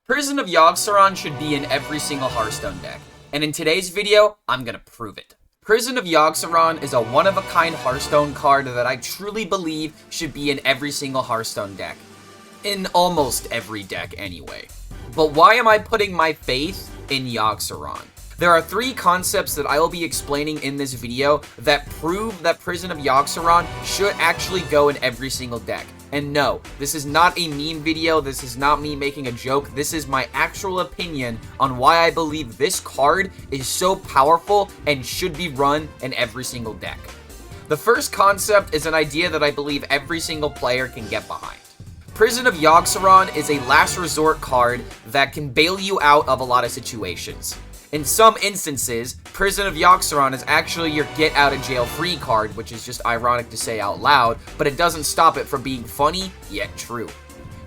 Prison of Yogg-Saron should be in every single Hearthstone deck, and in today's video, I'm gonna prove it. Prison of Yogg-Saron is a one-of-a-kind Hearthstone card that I truly believe should be in every single Hearthstone deck. In almost every deck, anyway. But why am I putting my faith in Yogg-Saron? There are three concepts that I will be explaining in this video that prove that Prison of Yogg-Saron should actually go in every single deck. And no, this is not a meme video, this is not me making a joke, this is my actual opinion on why I believe this card is so powerful and should be run in every single deck. The first concept is an idea that I believe every single player can get behind. Prison of Yogg-Saron is a last resort card that can bail you out of a lot of situations. In some instances, Prison of Yogg-Saron is actually your get-out-of-jail-free card, which is just ironic to say out loud, but it doesn't stop it from being funny, yet true.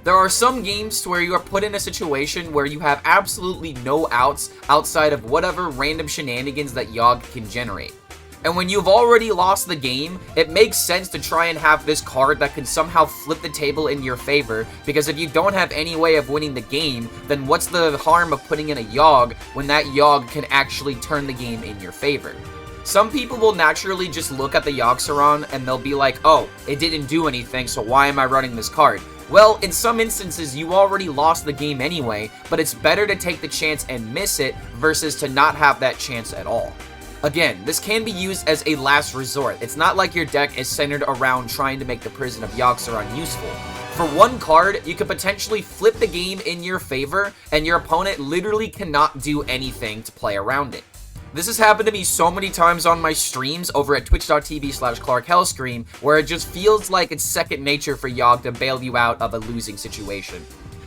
There are some games where you are put in a situation where you have absolutely no outs outside of whatever random shenanigans that Yogg can generate. And when you've already lost the game, it makes sense to try and have this card that can somehow flip the table in your favor, because if you don't have any way of winning the game, then what's the harm of putting in a Yogg when that Yogg can actually turn the game in your favor? Some people will naturally just look at the Yogg-Saron and they'll be like, oh, it didn't do anything, so why am I running this card? Well, in some instances, you already lost the game anyway, but it's better to take the chance and miss it versus to not have that chance at all. Again, this can be used as a last resort. It's not like your deck is centered around trying to make the Prison of Yogg-Saron useful. For one card, you could potentially flip the game in your favor, and your opponent literally cannot do anything to play around it. This has happened to me so many times on my streams over at twitch.tv/HELLSCREAM, where it just feels like it's second nature for Yogg to bail you out of a losing situation.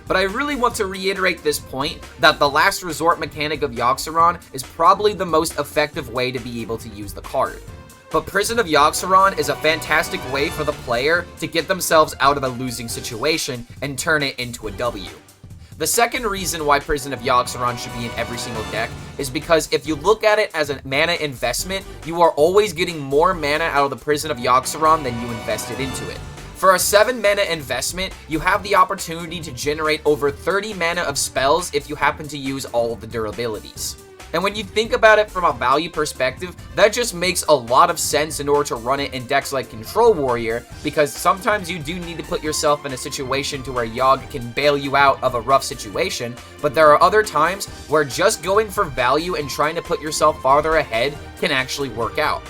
But I really want to reiterate this point, that the last resort mechanic of Yogg-Saron is probably the most effective way to be able to use the card. But Prison of Yogg-Saron is a fantastic way for the player to get themselves out of a losing situation and turn it into a W. The second reason why Prison of Yogg-Saron should be in every single deck is because if you look at it as a mana investment, you are always getting more mana out of the Prison of Yogg-Saron than you invested into it. For a 7 mana investment, you have the opportunity to generate over 30 mana of spells if you happen to use all of the durabilities. And when you think about it from a value perspective, that just makes a lot of sense in order to run it in decks like Control Warrior, because sometimes you do need to put yourself in a situation to where Yogg can bail you out of a rough situation, but there are other times where just going for value and trying to put yourself farther ahead can actually work out.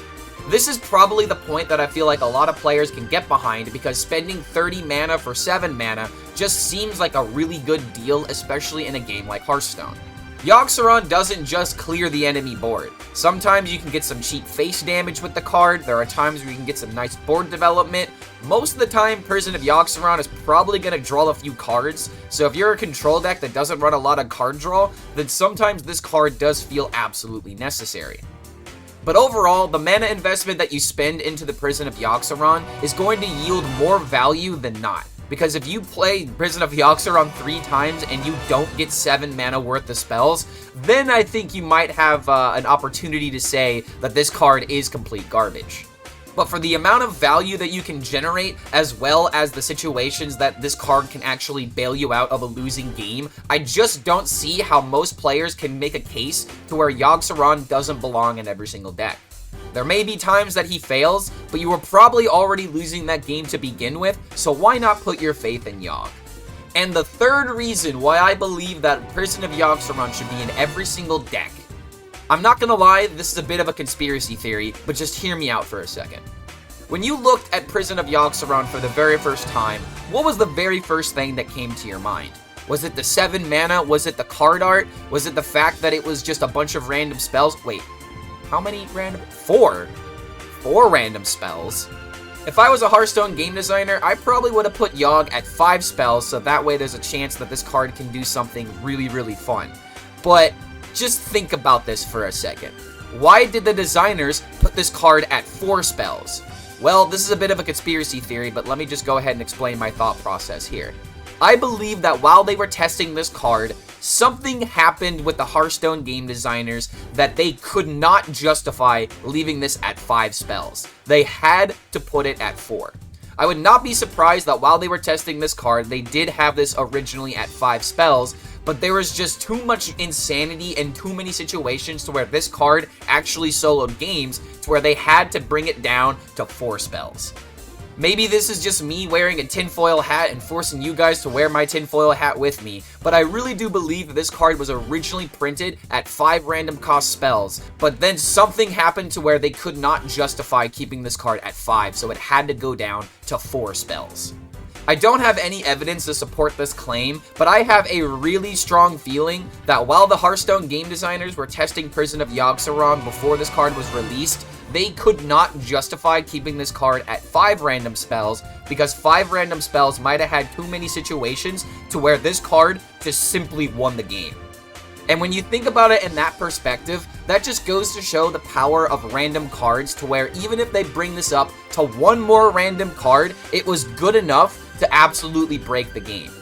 This is probably the point that I feel like a lot of players can get behind, because spending 30 mana for 7 mana just seems like a really good deal, especially in a game like Hearthstone. Yogg-Saron doesn't just clear the enemy board. Sometimes you can get some cheap face damage with the card, there are times where you can get some nice board development. Most of the time, Prison of Yogg-Saron is probably going to draw a few cards, so if you're a control deck that doesn't run a lot of card draw, then sometimes this card does feel absolutely necessary. But overall, the mana investment that you spend into the Prison of Yogg-Saron is going to yield more value than not. Because if you play Prison of Yogg-Saron 3 times and you don't get 7 mana worth of spells, then I think you might have an opportunity to say that this card is complete garbage. But for the amount of value that you can generate, as well as the situations that this card can actually bail you out of a losing game, I just don't see how most players can make a case to where Yogg-Saron doesn't belong in every single deck. There may be times that he fails, but you were probably already losing that game to begin with, so why not put your faith in Yogg? And the third reason why I believe that Prison of Yogg-Saron should be in every single deck. I'm not gonna lie, this is a bit of a conspiracy theory, but just hear me out for a second. When you looked at Prison of Yogg-Saron for the very first time, what was the very first thing that came to your mind? Was it the 7 mana? Was it the card art? Was it the fact that it was just a bunch of random spells? Wait, how many random? 4? 4 random spells? If I was a Hearthstone game designer, I probably would have put Yogg at 5 spells, so that way there's a chance that this card can do something really, really fun. But just think about this for a second. Why did the designers put this card at 4 spells? Well, this is a bit of a conspiracy theory, but let me just go ahead and explain my thought process here. I believe that while they were testing this card, something happened with the Hearthstone game designers that they could not justify leaving this at 5 spells. They had to put it at 4. I would not be surprised that while they were testing this card, they did have this originally at 5 spells, but there was just too much insanity and too many situations to where this card actually soloed games to where they had to bring it down to 4 spells. Maybe this is just me wearing a tinfoil hat and forcing you guys to wear my tinfoil hat with me, but I really do believe that this card was originally printed at 5 random cost spells, but then something happened to where they could not justify keeping this card at 5, so it had to go down to 4 spells. I don't have any evidence to support this claim, but I have a really strong feeling that while the Hearthstone game designers were testing Prison of Yogg-Saron before this card was released, they could not justify keeping this card at 5 random spells because 5 random spells might have had too many situations to where this card just simply won the game. And when you think about it in that perspective, that just goes to show the power of random cards to where even if they bring this up to 1 more random card, it was good enough to absolutely break the game.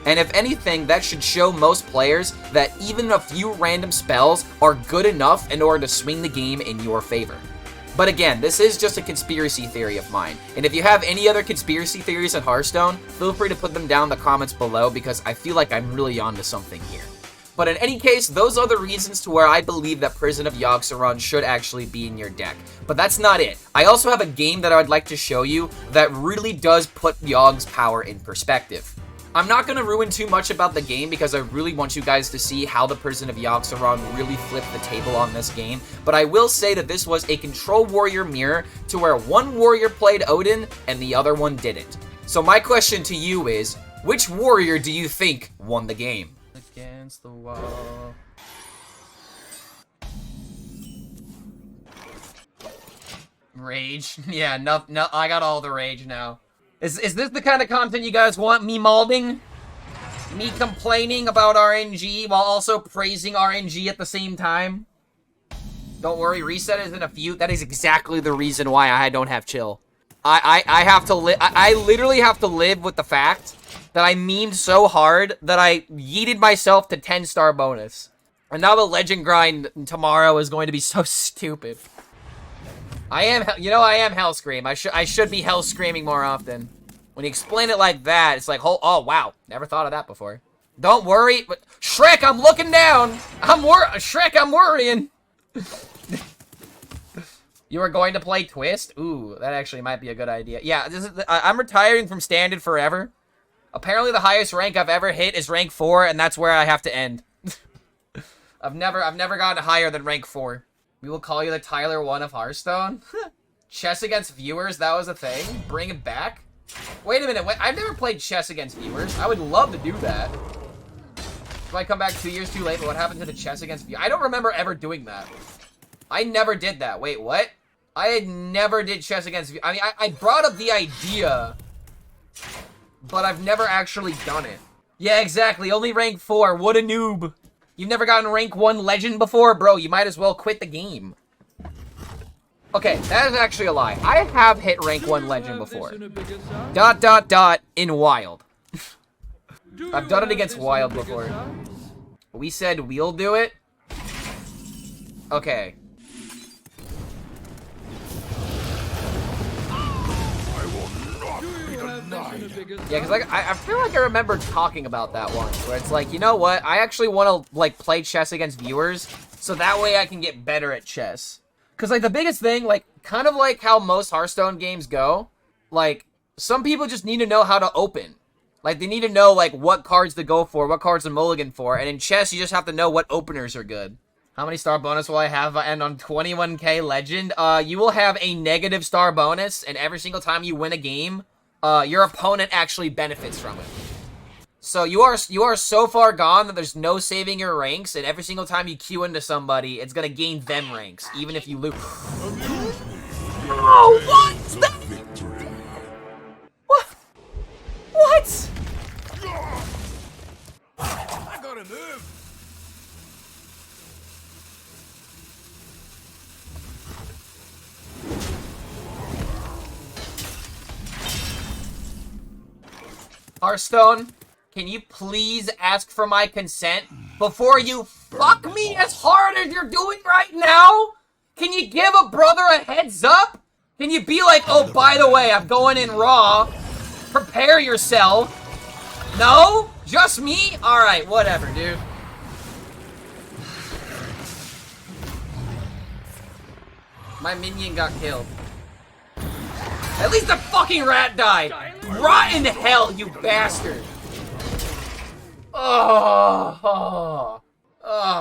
And if anything, that should show most players that even a few random spells are good enough in order to swing the game in your favor. But again, this is just a conspiracy theory of mine. And if you have any other conspiracy theories on Hearthstone, feel free to put them down in the comments below because I feel like I'm really onto something here. But in any case, those are the reasons to where I believe that Prison of Yogg-Saron should actually be in your deck. But that's not it. I also have a game that I'd like to show you that really does put Yogg's power in perspective. I'm not going to ruin too much about the game because I really want you guys to see how the Prison of Yogg-Saron really flipped the table on this game, but I will say that this was a Control Warrior mirror to where one warrior played Odin and the other one didn't. So my question to you is, which warrior do you think won the game? Against the wall. Rage. Yeah, no, I got all the rage now. Is this the kind of content you guys want? Me malding? Me complaining about RNG while also praising RNG at the same time? Don't worry, reset isn't a feud. That is exactly the reason why I don't have chill. I have to live. I literally have to live with the fact that I memed so hard that I yeeted myself to 10-star bonus. And now the legend grind tomorrow is going to be so stupid. I am HELLSCREAM. I should be HELLSCREAMing more often. When you explain it like that, it's like, oh wow, never thought of that before. Don't worry, but Shrek, I'm looking down. Shrek, I'm worrying. You are going to play Twist? Ooh, that actually might be a good idea. Yeah, I'm retiring from Standard forever. Apparently, the highest rank I've ever hit is rank 4, and that's where I have to end. I've never gotten higher than rank 4. We will call you the Tyler 1 of Hearthstone. Chess against viewers, that was a thing. Bring it back. Wait a minute, I've never played chess against viewers. I would love to do that. If I come back 2 years too late, but what happened to the chess against viewers? I don't remember ever doing that. I never did that. Wait, what? I never did chess against viewers. I mean, I brought up the idea, but I've never actually done it. Yeah, exactly. Only rank 4. What a noob. You've never gotten rank 1 legend before? Bro, you might as well quit the game. Okay, that is actually a lie. I have hit rank 1 legend before. ... in wild. I've done it against wild before. We said we'll do it? Okay. Yeah, because like, I feel like I remember talking about that once, where it's like, you know what? I actually want to like play chess against viewers, so that way I can get better at chess. Because like the biggest thing, like kind of like how most Hearthstone games go, like some people just need to know how to open. Like they need to know like what cards to go for, what cards to mulligan for, and in chess you just have to know what openers are good. How many star bonus will I have? And on 21k legend, you will have a negative star bonus, and every single time you win a game, your opponent actually benefits from it. So you are so far gone that there's no saving your ranks, and every single time you queue into somebody, it's gonna gain them ranks, even if you lose. Oh, what's that? What? What? I gotta move. Hearthstone, can you please ask for my consent before you fuck me as hard as you're doing right now? Can you give a brother a heads up? Can you be like, oh, by the way, I'm going in raw. Prepare yourself. No? Just me? Alright, whatever, dude. My minion got killed. At least the fucking rat died! Rot in hell, you bastard! Oh,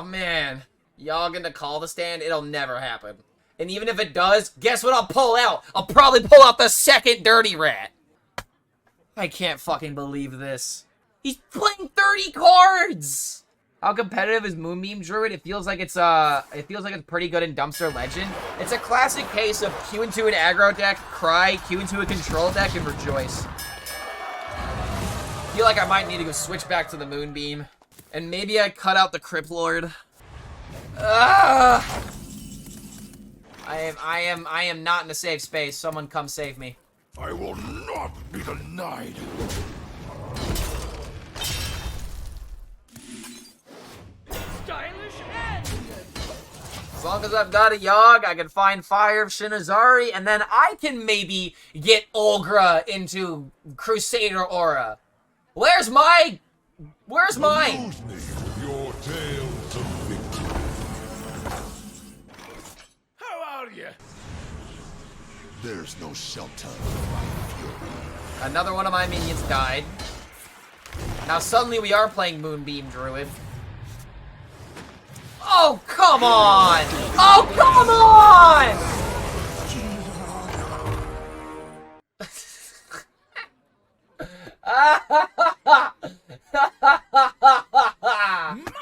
man. Y'all gonna call the stand? It'll never happen. And even if it does, guess what I'll pull out? I'll probably pull out the second dirty rat. I can't fucking believe this. He's playing 30 cards! How competitive is Moonbeam Druid? It feels like it's pretty good in Dumpster Legend. It's a classic case of Q into an aggro deck, cry, Q into a control deck, and rejoice. I feel like I might need to go switch back to the Moonbeam. And maybe I cut out the Crypt Lord. I am not in a safe space. Someone come save me. I will not be denied. As long as I've got a Yogg, I can find Fire of Shinazari, and then I can maybe get Olgra into Crusader Aura. Where's mine? Amuse me with your tales of victory. How are you? There's no shelter from my fury. Another one of my minions died. Now suddenly we are playing Moonbeam Druid. Oh, come on! Oh, come on!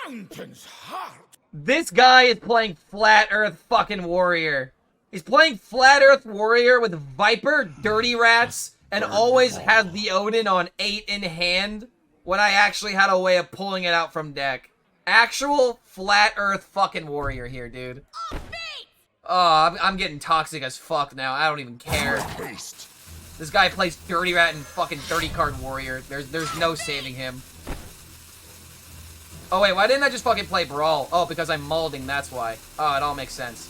Mountain's heart. This guy is playing Flat Earth fucking Warrior. He's playing Flat Earth Warrior with Viper, Dirty Rats, and always has the Odin on 8 in hand when I actually had a way of pulling it out from deck. Actual Flat Earth fucking Warrior here, dude. Oh, I'm getting toxic as fuck now. I don't even care. This guy plays Dirty Rat and fucking 30 card Warrior. There's no saving him. Oh wait, why didn't I just fucking play Brawl? Oh, because I'm molding, that's why. Oh, it all makes sense.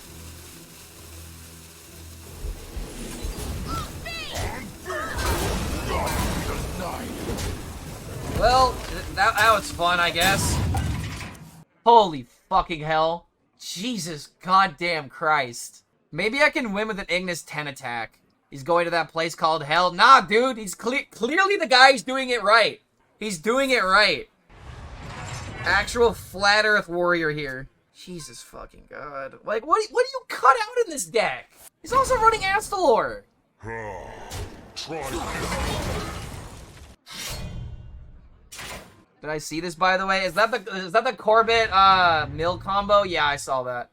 Well, that was fun, I guess. Holy fucking hell. Jesus goddamn Christ. Maybe I can win with an Ignis 10 attack. He's going to that place called Hell. Nah, dude, he's clearly the guy's doing it right. He's doing it right. Actual Flat Earth Warrior here. Jesus fucking God. Like, what do you cut out in this deck? He's also running Astalor. Did I see this, by the way? Is that the Corbett mill combo? Yeah, I saw that.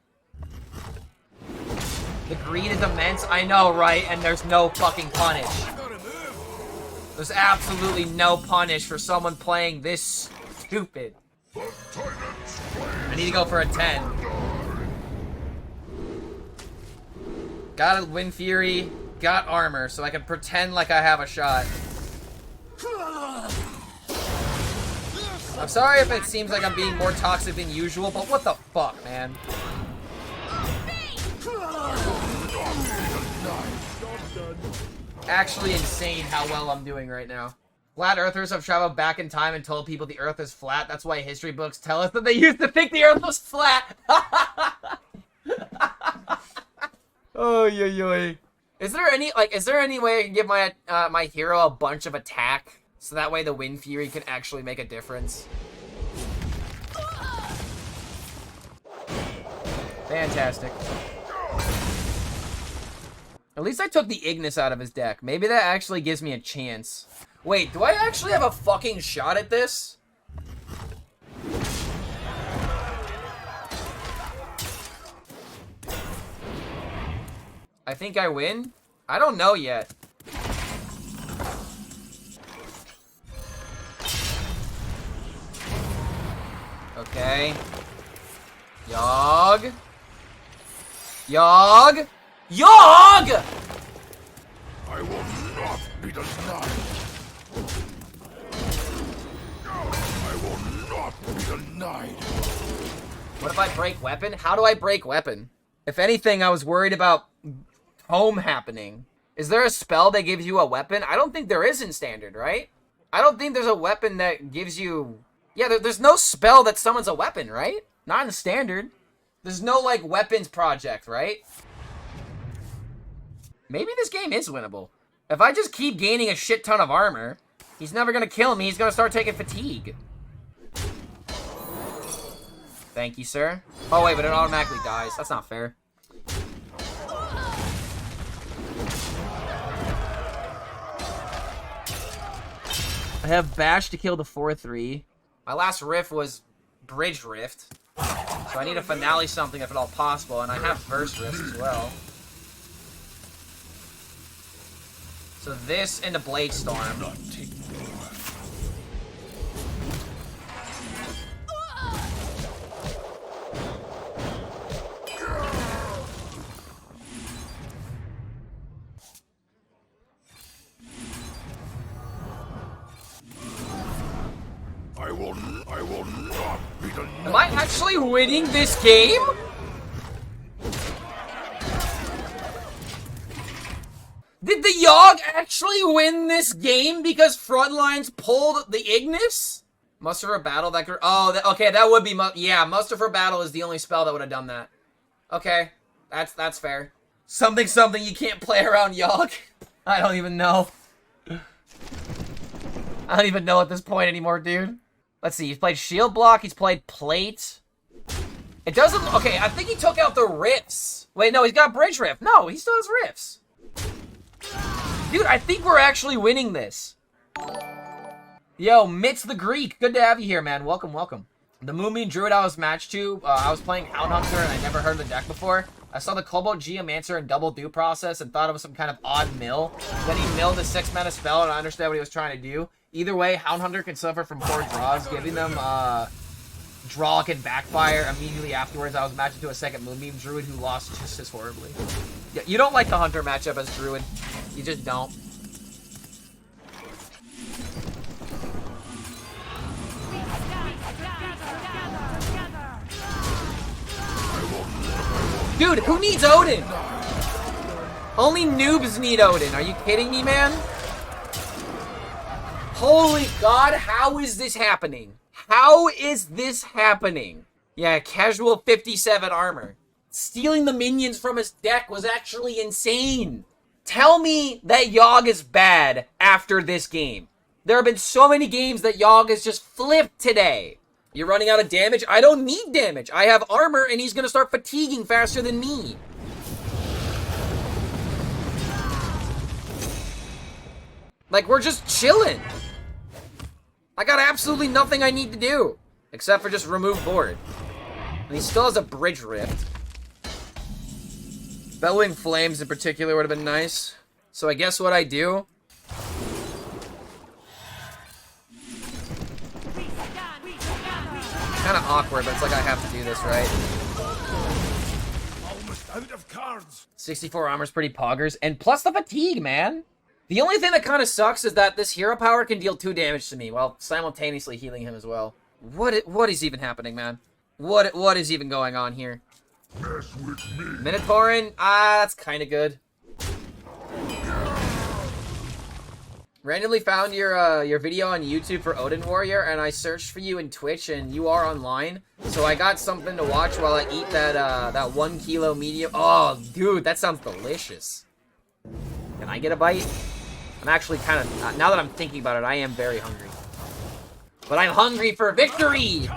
The greed is immense. I know, right? And there's no fucking punish. There's absolutely no punish for someone playing this stupid. I need to go for a 10. Got a Wind Fury, got armor, so I can pretend like I have a shot. I'm sorry if it seems like I'm being more toxic than usual, but what the fuck, man? Actually insane how well I'm doing right now. Flat Earthers have traveled back in time and told people the Earth is flat. That's why history books tell us that they used to think the Earth was flat. Oh, yo. Is there any way I can give my my hero a bunch of attack? So that way the Wind Fury can actually make a difference. Fantastic. At least I took the Ignis out of his deck. Maybe that actually gives me a chance. Wait, do I actually have a fucking shot at this? I think I win? I don't know yet. Okay. Yogg. Yogg. Yogg! I will not be denied. I will not be denied. What if I break weapon? How do I break weapon? If anything, I was worried about home happening. Is there a spell that gives you a weapon? I don't think there is in standard, right? I don't think there's a weapon that gives you... Yeah, there's no spell that summons a weapon, right? Not in the standard. There's no, like, weapons project, right? Maybe this game is winnable. If I just keep gaining a shit ton of armor, he's never gonna kill me. He's gonna start taking fatigue. Thank you, sir. Oh, wait, but it automatically dies. That's not fair. I have Bash to kill the 4-3. My last riff was Bridge Rift. So I need a finale something if at all possible, and I have Verse Rift as well. So this and the Blade Storm. I will not be the... Am I actually winning this game? Did the Yogg actually win this game because Frontlines pulled the Ignis? Muster for Battle, that could... Oh, okay, that would be... Yeah, Muster for Battle is the only spell that would have done that. Okay, that's fair. Something you can't play around Yogg. I don't even know. I don't even know at this point anymore, dude. Let's see, he's played Shield Block, he's played Plate. It doesn't... Okay, I think he took out the Rifts. Wait, no, he's got Bridge Rift. No, he still has Rifts. Dude, I think we're actually winning this. Yo, Mitz the Greek. Good to have you here, man. Welcome, welcome. The Moonbeam Druid I was matched to, I was playing Hound Hunter and I never heard of the deck before. I saw the Cobalt Geomancer and Double Due process and thought it was some kind of odd mill. Then he milled a 6-mana spell and I understand what he was trying to do. Either way, Hound Hunter can suffer from poor draws, giving them draw can backfire. Immediately afterwards, I was matched to a second Moonbeam Druid who lost just as horribly. Yeah, you don't like the Hunter matchup as Druid. You just don't. Dude, who needs Odin? Only noobs need Odin. Are you kidding me, man? Holy God, how is this happening? How is this happening? Yeah, casual 57 armor. Stealing the minions from his deck was actually insane. Tell me that Yogg is bad after this game. There have been so many games that Yogg has just flipped today. You're running out of damage? I don't need damage. I have armor and he's gonna start fatiguing faster than me. Like, we're just chilling. I got absolutely nothing I need to do. Except for just remove board. And he still has a Bridge Rift. Bellowing Flames in particular would have been nice. So I guess what I do... Kind of awkward, but it's like I have to do this, right? Almost out of cards. 64 armor's pretty poggers. And plus the fatigue, man. The only thing that kind of sucks is that this hero power can deal 2 damage to me while simultaneously healing him as well. What is even happening, man? What is even going on here? Mess with me. Minotaurin? That's kind of good. Randomly found your video on YouTube for Odin Warrior, and I searched for you in Twitch, and you are online. So I got something to watch while I eat that 1 kilo medium. Oh, dude, that sounds delicious. Can I get a bite? I'm actually kind of, now that I'm thinking about it, I am very hungry. But I'm hungry for victory!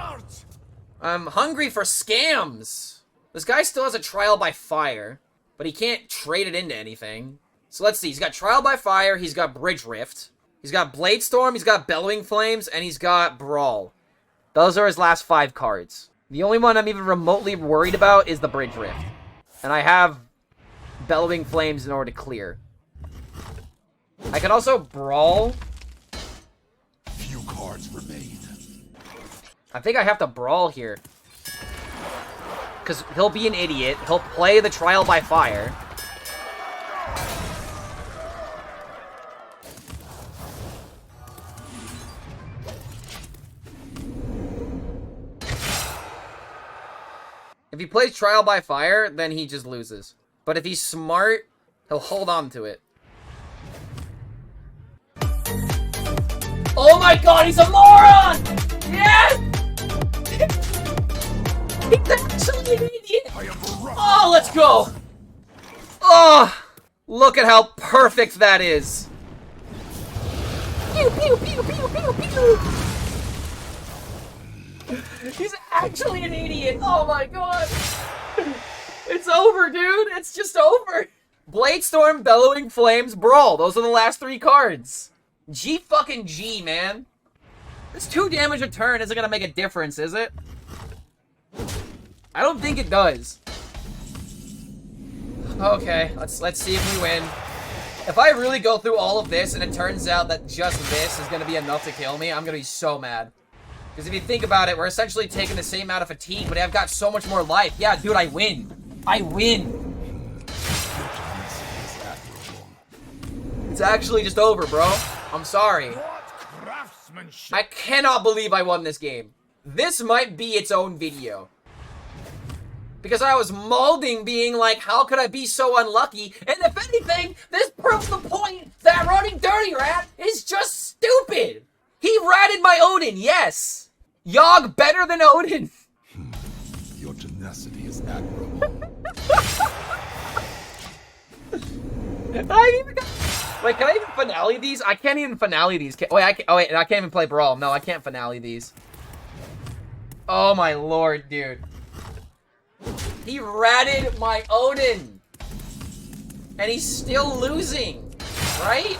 I'm hungry for scams! This guy still has a Trial by Fire, but he can't trade it into anything. So let's see, he's got Trial by Fire, he's got Bridge Rift, he's got Blade Storm, he's got Bellowing Flames, and he's got Brawl. Those are his last 5 cards. The only one I'm even remotely worried about is the Bridge Rift. And I have Bellowing Flames in order to clear. I can also Brawl. Few cards remain. I think I have to Brawl here. Because he'll be an idiot. He'll play the Trial by Fire. If he plays Trial by Fire, then he just loses. But if he's smart, he'll hold on to it. Oh my god, he's a moron! Yes! He's actually an idiot! Oh, let's go! Oh, look at how perfect that is. Pew, pew, pew, pew, pew, pew. He's actually an idiot. Oh my god. It's over, dude. It's just over. Bladestorm, Bellowing Flames, Brawl. Those are the last 3 cards. G fucking G, man. This 2 damage a turn isn't gonna make a difference, is it? I don't think it does. Okay, let's see if we win. If I really go through all of this and it turns out that just this is gonna be enough to kill me, I'm gonna be so mad. Because if you think about it, we're essentially taking the same amount of fatigue, but I've got so much more life. Yeah, dude, I win. I win. It's actually just over, bro. I'm sorry. I cannot believe I won this game. This might be its own video. Because I was molding being like, how could I be so unlucky? And if anything, this proves the point that running Dirty Rat is just stupid. He ratted my Odin, yes. Yogg better than Odin. Your tenacity is admirable. Wait, can I even finale these? I can't even finale these. Wait, I can't even play Brawl. No, I can't finale these. Oh my lord, dude. He ratted my Odin. And he's still losing, right?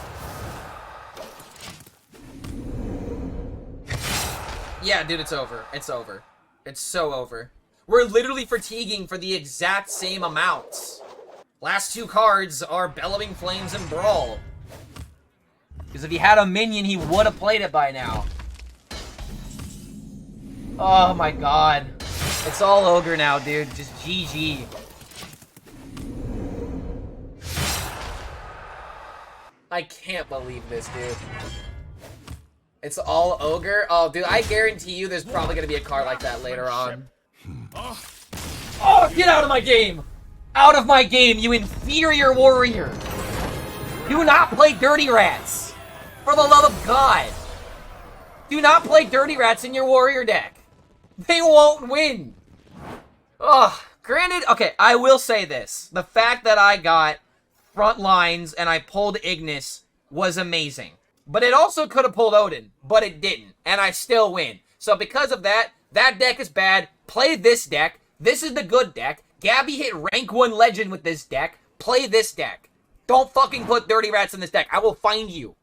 Yeah, dude, it's over. It's over. It's so over. We're literally fatiguing for the exact same amounts. Last 2 cards are Bellowing Flames and Brawl. Because if he had a minion, he would have played it by now. Oh my god. It's all ogre now, dude. Just GG. I can't believe this, dude. It's all ogre? Oh, dude, I guarantee you there's probably gonna be a card like that later on. Oh, get out of my game! Out of my game, you inferior warrior! Do not play Dirty Rats! For the love of God! Do not play Dirty Rats in your warrior deck! They won't win! Ugh, granted, okay, I will say this. The fact that I got front lines and I pulled Ignis was amazing. But it also could have pulled Odin, but it didn't, and I still win. So because of that, that deck is bad. Play this deck. This is the good deck. Gabby hit rank 1 legend with this deck. Play this deck. Don't fucking put Dirty Rats in this deck. I will find you.